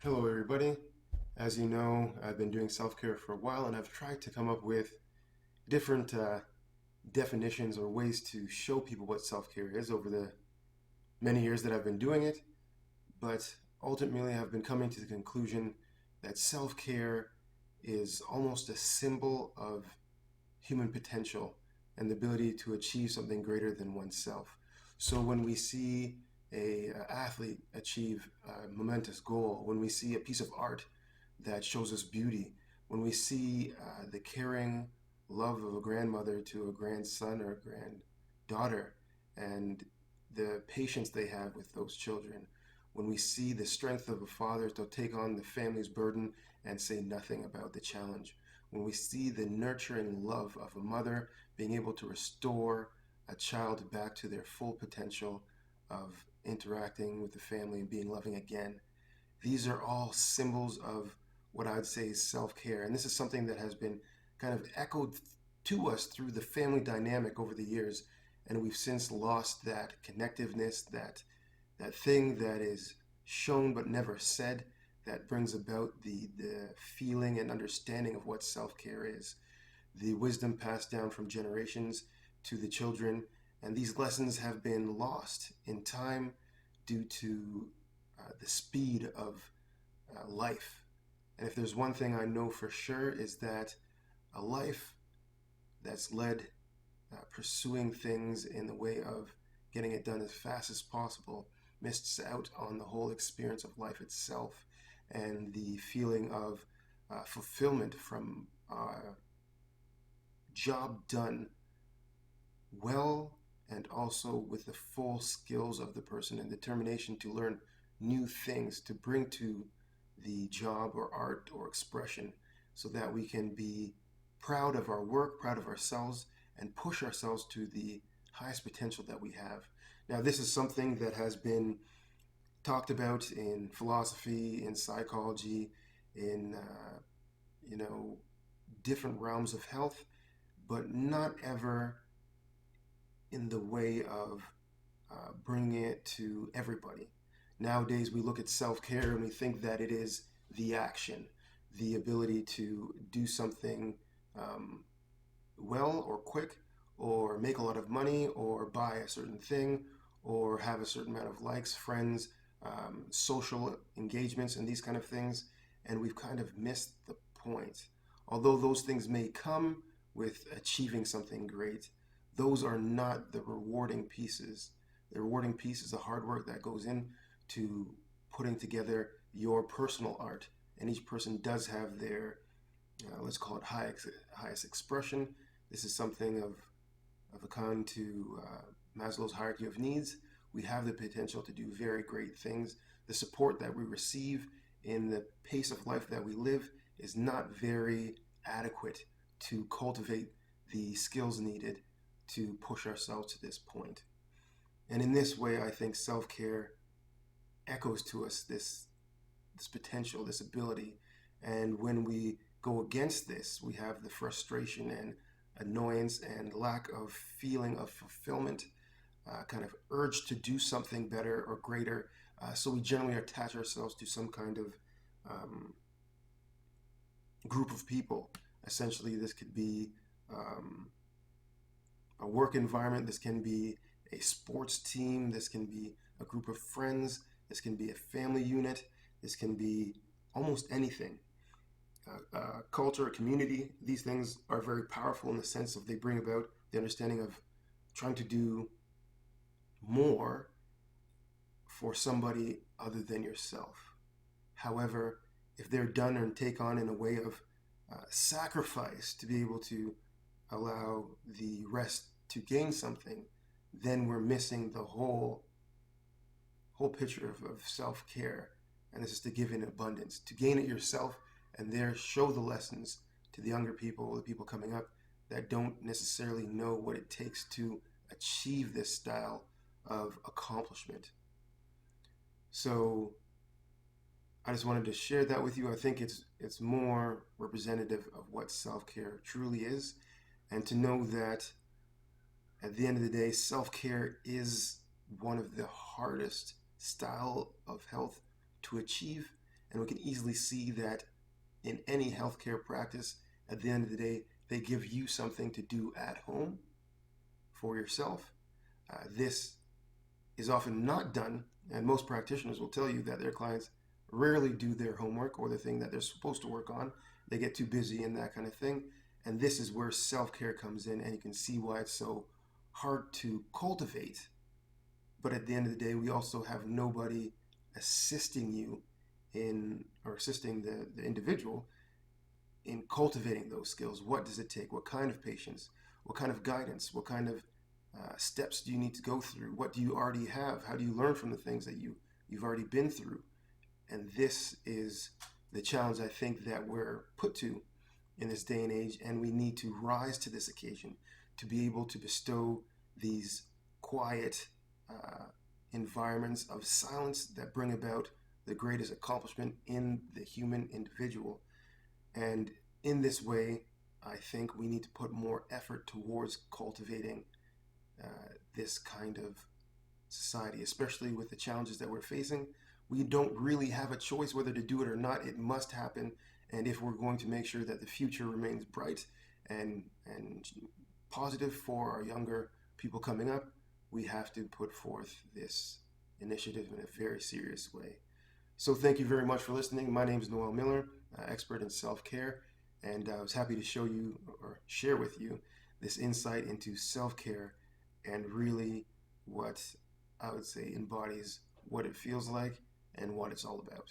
Hello, everybody. As you know, I've been doing self care for a while and I've tried to come up with different definitions or ways to show people what self care is over the many years that I've been doing it. But ultimately, I've been coming to the conclusion that self care is almost a symbol of human potential and the ability to achieve something greater than oneself. So when we see a athlete achieve a momentous goal, when we see a piece of art that shows us beauty, when we see the caring love of a grandmother to a grandson or a granddaughter, and the patience they have with those children, when we see the strength of a father to take on the family's burden and say nothing about the challenge, when we see the nurturing love of a mother being able to restore a child back to their full potential of interacting with the family and being loving again, these are all symbols of what I'd say is self care. And this is something that has been kind of echoed to us through the family dynamic over the years. And we've since lost that connectiveness, that thing that is shown but never said, that brings about the feeling and understanding of what self care is, the wisdom passed down from generations to the children. And these lessons have been lost in time due to the speed of life. And if there's one thing I know for sure is that a life that's led pursuing things in the way of getting it done as fast as possible misses out on the whole experience of life itself and the feeling of fulfillment from job done well and also with the full skills of the person and determination to learn new things to bring to the job or art or expression so that we can be proud of our work, proud of ourselves, and push ourselves to the highest potential that we have. Now, this is something that has been talked about in philosophy, in psychology, in you know different realms of health, but not ever in the way of bringing it to everybody. Nowadays, we look at self care and we think that it is the action, the ability to do something um, well or quick, or make a lot of money, or buy a certain thing, or have a certain amount of likes, friends, social engagements, and these kind of things. And we've kind of missed the point. Although those things may come with achieving something great, those are not the rewarding pieces. The rewarding piece is the hard work that goes into putting together your personal art. And each person does have their, let's call it highest expression. This is something of a kind to Maslow's hierarchy of needs. We have the potential to do very great things. The support that we receive in the pace of life that we live is not very adequate to cultivate the skills needed to push ourselves to this point. And in this way, I think self care echoes to us this potential, this ability. And when we go against this, we have the frustration and annoyance and lack of feeling of fulfillment, kind of urge to do something better or greater. So we generally attach ourselves to some kind of group of people. Essentially, this could be um, a work environment, this can be a sports team, this can be a group of friends, this can be a family unit, this can be almost anything. Culture, community, these things are very powerful in the sense of they bring about the understanding of trying to do more for somebody other than yourself. However, if they're done and take on in a way of sacrifice to be able to allow the rest to gain something, then we're missing the whole picture of self care. And this is to give in abundance, to gain it yourself, and there show the lessons to the younger people, the people coming up that don't necessarily know what it takes to achieve this style of accomplishment. So I just wanted to share that with you. I think it's more representative of what self-care truly is, and to know that at the end of the day, self-care is one of the hardest style of health to achieve, And we can easily see that in any healthcare practice, at the end of the day, they give you something to do at home for yourself. This is often not done, and most practitioners will tell you that their clients rarely do their homework or the thing that they're supposed to work on. They get too busy and that kind of thing. And this is where self care comes in, and you can see why it's so hard to cultivate. But at the end of the day, we also have nobody assisting you in, or assisting the individual in cultivating those skills. What does it take? What kind of patience? What kind of guidance? What kind of steps do you need to go through? What do you already have? How do you learn from the things that you've already been through? And this is the challenge I think that we're put to in this day and age, and we need to rise to this occasion to be able to bestow these quiet environments of silence that bring about the greatest accomplishment in the human individual. And in this way, I think we need to put more effort towards cultivating this kind of society, especially with the challenges that we're facing. We don't really have a choice whether to do it or not. It must happen. And if we're going to make sure that the future remains bright and positive for our younger people coming up, we have to put forth this initiative in a very serious way. So thank you very much for listening. My name is Noel Miller, expert in self-care, and I was happy to show you or share with you this insight into self-care and really what I would say embodies what it feels like and what it's all about.